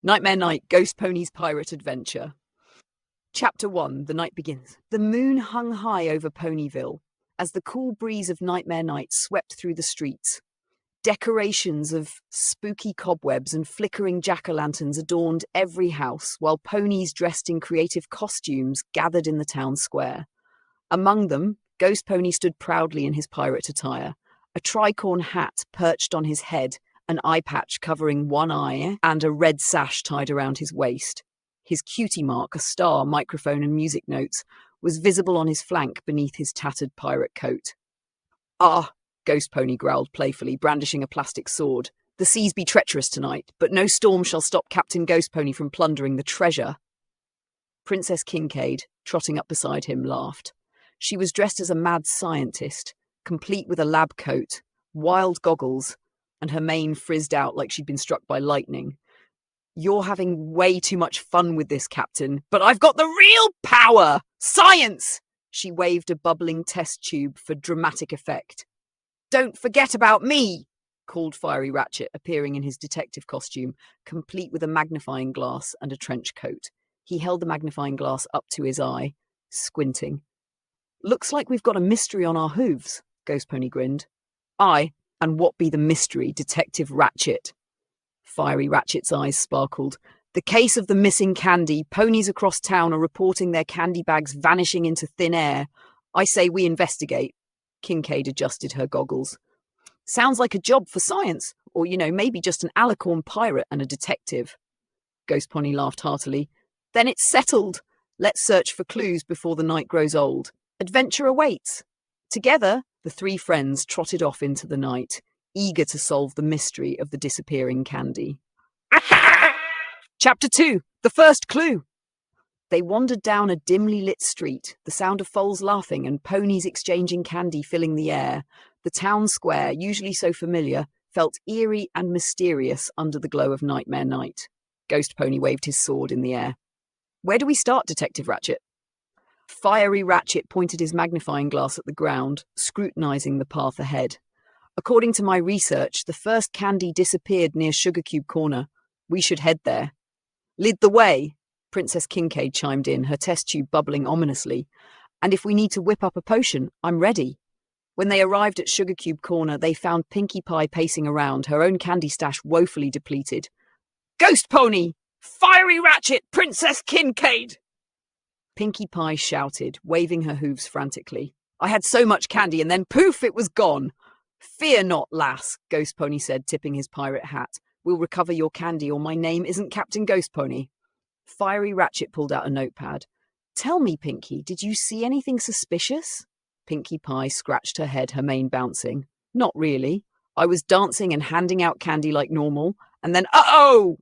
Nightmare Night, Ghost Pony's Pirate Adventure. Chapter 1, the night begins. The moon hung high over Ponyville as the cool breeze of Nightmare Night swept through the streets. Decorations of spooky cobwebs and flickering jack-o'-lanterns adorned every house, while ponies dressed in creative costumes gathered in the town square. Among them, Ghost Pony stood proudly in his pirate attire, a tricorn hat perched on his head, an eye patch covering one eye, and a red sash tied around his waist. His cutie mark, a star, microphone, and music notes, was visible on his flank beneath his tattered pirate coat. "Ah," Ghost Pony growled playfully, brandishing a plastic sword. "The seas be treacherous tonight, but no storm shall stop Captain Ghost Pony from plundering the treasure." Princess Kincaid, trotting up beside him, laughed. She was dressed as a mad scientist, complete with a lab coat, wild goggles, and her mane frizzed out like she'd been struck by lightning. "You're having way too much fun with this, Captain, but I've got the real power! Science!" She waved a bubbling test tube for dramatic effect. "Don't forget about me," called Fiery Ratchet, appearing in his detective costume, complete with a magnifying glass and a trench coat. He held the magnifying glass up to his eye, squinting. "Looks like we've got a mystery on our hooves," Ghost Pony grinned. "Aye, and what be the mystery, Detective Ratchet?" Fiery Ratchet's eyes sparkled. "The case of the missing candy. Ponies across town are reporting their candy bags vanishing into thin air. I say we investigate." Kincaid adjusted her goggles. "Sounds like a job for science, or, maybe just an alicorn pirate and a detective." Ghost Pony laughed heartily. "Then it's settled. Let's search for clues before the night grows old. Adventure awaits." Together, the three friends trotted off into the night, eager to solve the mystery of the disappearing candy. Chapter 2, the first clue. They wandered down a dimly lit street, the sound of foals laughing and ponies exchanging candy filling the air. The town square, usually so familiar, felt eerie and mysterious under the glow of Nightmare Night. Ghost Pony waved his sword in the air. "Where do we start, Detective Ratchet?" Fiery Ratchet pointed his magnifying glass at the ground, scrutinizing the path ahead. "According to my research, the first candy disappeared near Sugar Cube Corner. We should head there." "Lead the way," Princess Kincaid chimed in, her test tube bubbling ominously. "And if we need to whip up a potion, I'm ready." When they arrived at Sugar Cube Corner, they found Pinkie Pie pacing around, her own candy stash woefully depleted. "Ghost Pony! Fiery Ratchet! Princess Kincaid!" Pinkie Pie shouted, waving her hooves frantically. "I had so much candy and then poof, it was gone." "Fear not, lass," Ghost Pony said, tipping his pirate hat. "We'll recover your candy or my name isn't Captain Ghost Pony." Fiery Ratchet pulled out a notepad. "Tell me, Pinkie, did you see anything suspicious?" Pinkie Pie scratched her head, her mane bouncing. "Not really. I was dancing and handing out candy like normal, and then, uh-oh!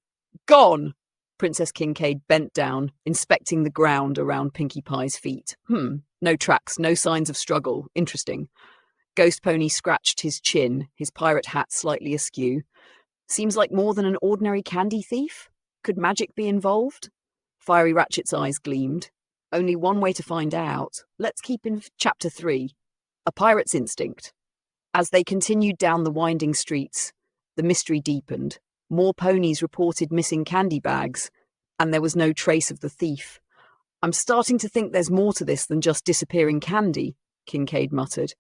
Gone!" Princess Kincaid bent down, inspecting the ground around Pinkie Pie's feet. No tracks, no signs of struggle. Interesting." Ghost Pony scratched his chin, his pirate hat slightly askew. "Seems like more than an ordinary candy thief. Could magic be involved?" Fiery Ratchet's eyes gleamed. "Only one way to find out. Let's keep in Chapter 3. A Pirate's Instinct." As they continued down the winding streets, the mystery deepened. More ponies reported missing candy bags, and there was no trace of the thief. "I'm starting to think there's more to this than just disappearing candy," Kincaid muttered.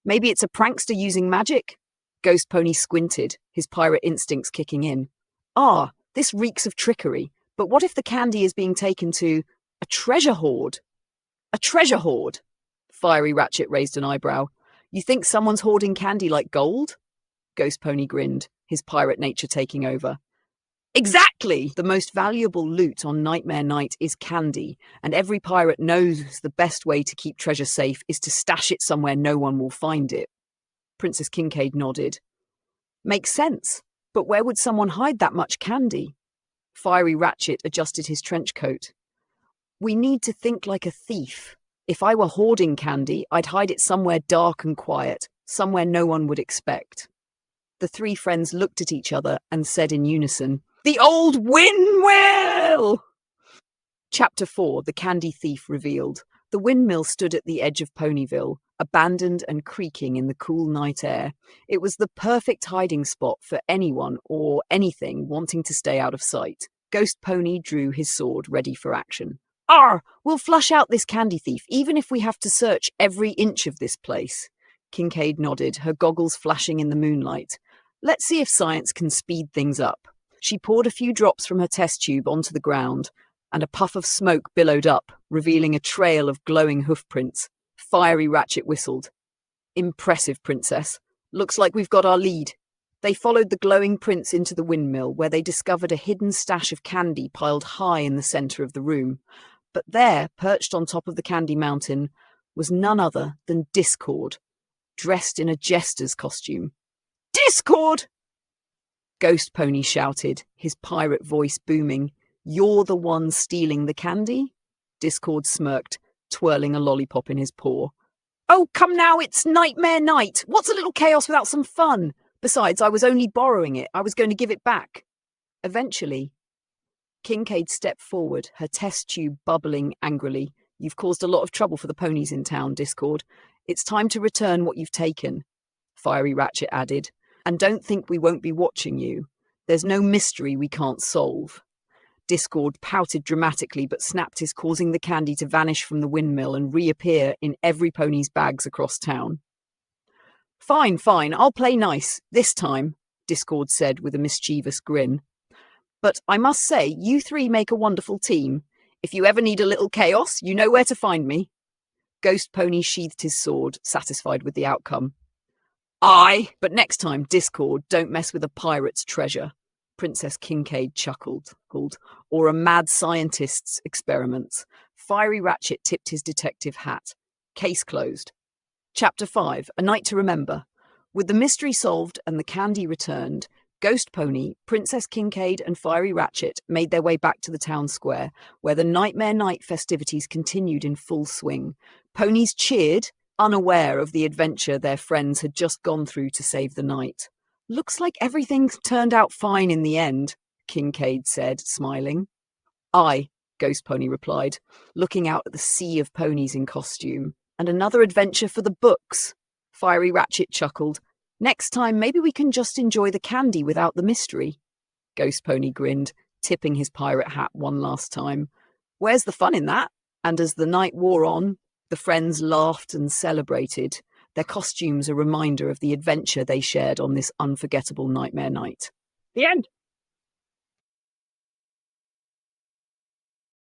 "Maybe it's a prankster using magic?" Ghost Pony squinted, his pirate instincts kicking in. "Ah, this reeks of trickery. But what if the candy is being taken to a treasure hoard?" "A treasure hoard?" Fiery Ratchet raised an eyebrow. "You think someone's hoarding candy like gold?" Ghost Pony grinned, his pirate nature taking over. "Exactly! The most valuable loot on Nightmare Night is candy, and every pirate knows the best way to keep treasure safe is to stash it somewhere no one will find it." Princess Kincaid nodded. "Makes sense. But where would someone hide that much candy?" Fiery Ratchet adjusted his trench coat. "We need to think like a thief. If I were hoarding candy, I'd hide it somewhere dark and quiet, somewhere no one would expect." The three friends looked at each other and said in unison, "The old windmill!" Chapter 4, The Candy Thief Revealed. The windmill stood at the edge of Ponyville, abandoned and creaking in the cool night air. It was the perfect hiding spot for anyone or anything wanting to stay out of sight. Ghost Pony drew his sword ready for action. Arr! We'll flush out this candy thief, even if we have to search every inch of this place. Kincaid nodded, her goggles flashing in the moonlight. Let's see if science can speed things up. She poured a few drops from her test tube onto the ground, and a puff of smoke billowed up, revealing a trail of glowing hoofprints. Fiery Ratchet whistled. Impressive, Princess. Looks like we've got our lead. They followed the glowing prints into the windmill, where they discovered a hidden stash of candy piled high in the centre of the room. But there, perched on top of the candy mountain, was none other than Discord, dressed in a jester's costume. Discord! Ghost Pony shouted, his pirate voice booming. You're the one stealing the candy? Discord smirked, twirling a lollipop in his paw. Oh, come now, it's Nightmare Night. What's a little chaos without some fun? Besides, I was only borrowing it. I was going to give it back. Eventually, Kincaid stepped forward, her test tube bubbling angrily. You've caused a lot of trouble for the ponies in town, Discord. It's time to return what you've taken, Fiery Ratchet added. And don't think we won't be watching you. There's no mystery we can't solve. Discord pouted dramatically but snapped his, causing the candy to vanish from the windmill and reappear in every pony's bags across town. Fine, I'll play nice, this time, Discord said with a mischievous grin. But I must say, you three make a wonderful team. If you ever need a little chaos, you know where to find me. Ghost Pony sheathed his sword, satisfied with the outcome. Aye, but next time, Discord, don't mess with a pirate's treasure. Princess Kincaid chuckled, or a mad scientist's experiments. Fiery Ratchet tipped his detective hat. Case closed. Chapter 5, A Night to Remember. With the mystery solved and the candy returned, Ghost Pony, Princess Kincaid and Fiery Ratchet made their way back to the town square, where the Nightmare Night festivities continued in full swing. Ponies cheered, unaware of the adventure their friends had just gone through to save the night. Looks like everything turned out fine in the end, Kincaid said, smiling. Aye, Ghost Pony replied, looking out at the sea of ponies in costume. And another adventure for the books. Fiery Ratchet chuckled. Next time, maybe we can just enjoy the candy without the mystery. Ghost Pony grinned, tipping his pirate hat one last time. Where's the fun in that? And as the night wore on, the friends laughed and celebrated, their costumes a reminder of the adventure they shared on this unforgettable Nightmare Night. The end.